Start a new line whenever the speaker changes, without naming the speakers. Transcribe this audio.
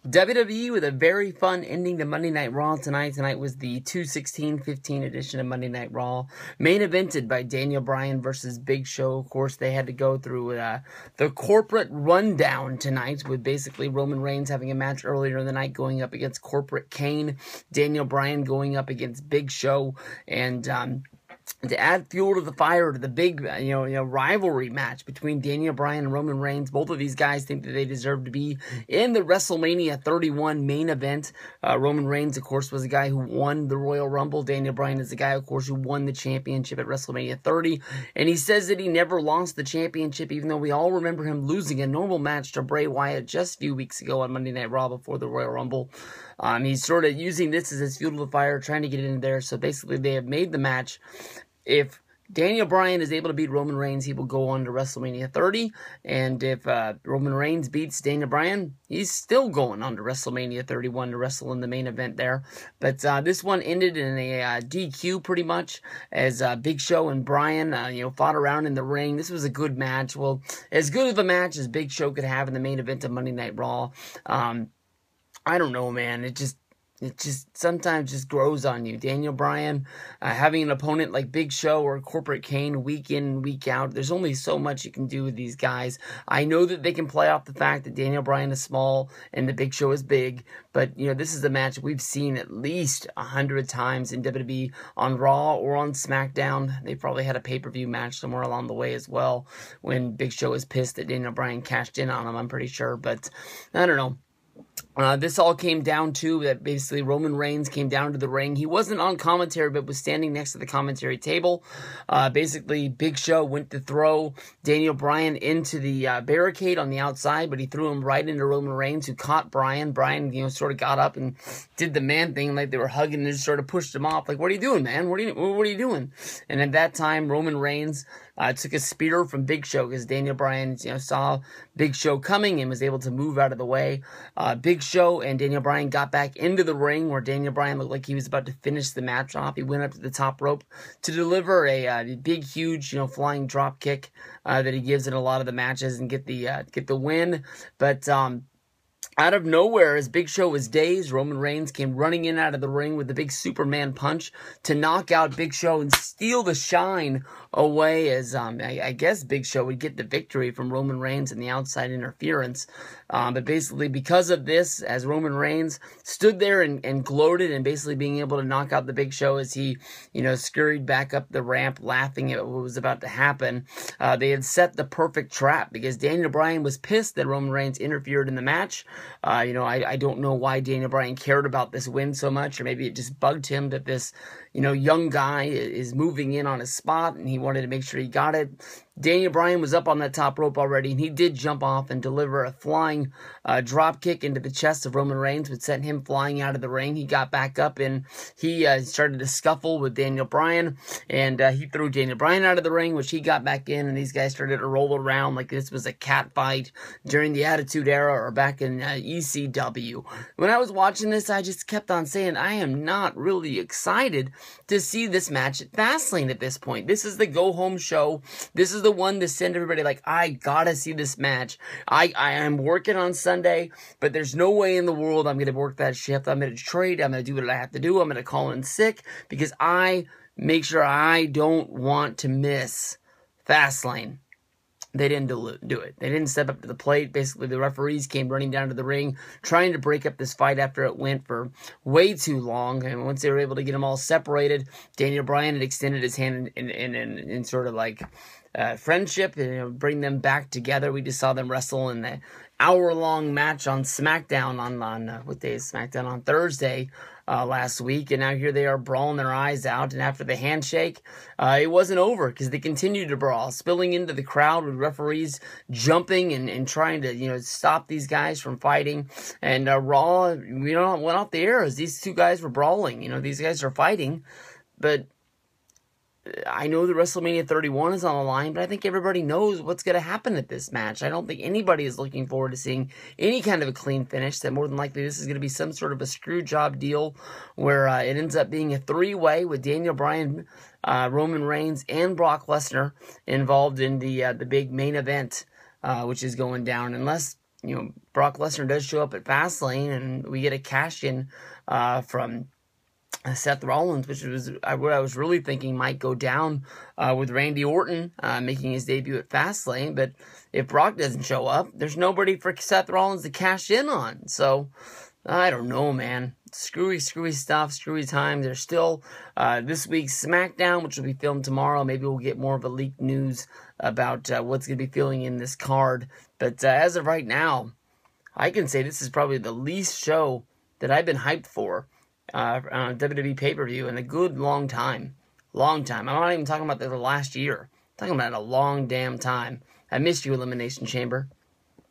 WWE with a very fun ending to Monday Night Raw tonight. Tonight was the 2/16/15 edition of Monday Night Raw. Main evented by Bryan versus Big Show. Of course, they had to go through the corporate rundown tonight with basically Roman Reigns having a match earlier in the night going up against Corporate Kane. Bryan going up against Big Show. And to add fuel to the fire to the big, rivalry match between Bryan and Roman Reigns. Both of these guys think that they deserve to be in the WrestleMania 31 main event. Roman Reigns, of course, was the guy who won the Royal Rumble. Bryan is the guy, of course, who won the championship at WrestleMania 30. And he says that he never lost the championship, even though we all remember him losing a normal match to Bray Wyatt just a few weeks ago on Monday Night Raw before the Royal Rumble. He's sort of using this as his fuel to the fire, trying to get in there. So basically, they have made the match. If Bryan is able to beat Roman Reigns, he will go on to WrestleMania 30. And if Roman Reigns beats Bryan, he's still going on to WrestleMania 31 to wrestle in the main event there. But this one ended in a DQ pretty much as Big Show and Bryan, fought around in the ring. This was a good match. Well, as good of a match as Big Show could have in the main event of Monday Night Raw. I don't know, man. It just sometimes just grows on you. Bryan, having an opponent like Big Show or Corporate Kane week in, week out, there's only so much you can do with these guys. I know that they can play off the fact that Bryan is small and the Big Show is big, but, this is a match we've seen at least 100 times in WWE on Raw or on SmackDown. They probably had a pay-per-view match somewhere along the way as well when Big Show was pissed that Bryan cashed in on him, I'm pretty sure, but I don't know. This all came down to that basically Roman Reigns came down to the ring. He wasn't on commentary, but was standing next to the commentary table. Basically, Big Show went to throw Bryan into the barricade on the outside, but he threw him right into Roman Reigns, who caught Bryan. Bryan, sort of got up and did the man thing, like they were hugging and just sort of pushed him off. Like, what are you doing, man? What are you doing? And at that time, Roman Reigns took a spear from Big Show because Bryan, saw Big Show coming and was able to move out of the way. Big Show and Bryan got back into the ring where Bryan looked like he was about to finish the match off. He went up to the top rope to deliver a big, huge, flying drop kick that he gives in a lot of the matches and get the win. But out of nowhere, as Big Show was dazed, Roman Reigns came running in out of the ring with the big Superman punch to knock out Big Show and steal the shine away as, I guess Big Show would get the victory from Roman Reigns in the outside interference. But basically, because of this, as Roman Reigns stood there and gloated and basically being able to knock out the Big Show as he, scurried back up the ramp laughing at what was about to happen, they had set the perfect trap because Bryan was pissed that Roman Reigns interfered in the match. I don't know why Bryan cared about this win so much, or maybe it just bugged him that this, young guy is moving in on his spot and he wanted to make sure he got it. Bryan was up on that top rope already, and he did jump off and deliver a flying drop kick into the chest of Roman Reigns, which sent him flying out of the ring. He got back up and he started to scuffle with Bryan, and he threw Bryan out of the ring, which he got back in, and these guys started to roll around like this was a cat fight during the Attitude Era or back in ECW. When I was watching this, I just kept on saying, I am not really excited to see this match at Fastlane at this point. This is the go-home show. This is the one to send everybody like, I gotta see this match. I am working on Sunday, but there's no way in the world I'm going to work that shift. I'm going to trade. I'm going to do what I have to do. I'm going to call in sick because I make sure I don't want to miss Fastlane. They didn't do it. They didn't step up to the plate. Basically, the referees came running down to the ring, trying to break up this fight after it went for way too long. And once they were able to get them all separated, Bryan had extended his hand in sort of like friendship, bring them back together. We just saw them wrestle in the hour-long match on SmackDown on what day is SmackDown? On Thursday last week, and now here they are brawling their eyes out, and after the handshake, it wasn't over, because they continued to brawl, spilling into the crowd with referees jumping and trying to, stop these guys from fighting, and Raw, went off the air as these two guys were brawling. These guys are fighting, but I know the WrestleMania 31 is on the line, but I think everybody knows what's going to happen at this match. I don't think anybody is looking forward to seeing any kind of a clean finish, that more than likely this is going to be some sort of a screw job deal where it ends up being a three-way with Bryan, Roman Reigns, and Brock Lesnar involved in the big main event, which is going down. Unless Brock Lesnar does show up at Fastlane, and we get a cash-in from Seth Rollins, which was what I was really thinking might go down with Randy Orton making his debut at Fastlane. But if Brock doesn't show up, there's nobody for Seth Rollins to cash in on. So, I don't know, man. Screwy stuff, screwy time. There's still this week's SmackDown, which will be filmed tomorrow. Maybe we'll get more of a leaked news about what's going to be filling in this card. But as of right now, I can say this is probably the least show that I've been hyped for on a WWE pay-per-view in a good long time. I'm not even talking about the last year. I'm talking about a long damn time. I missed you, Elimination Chamber.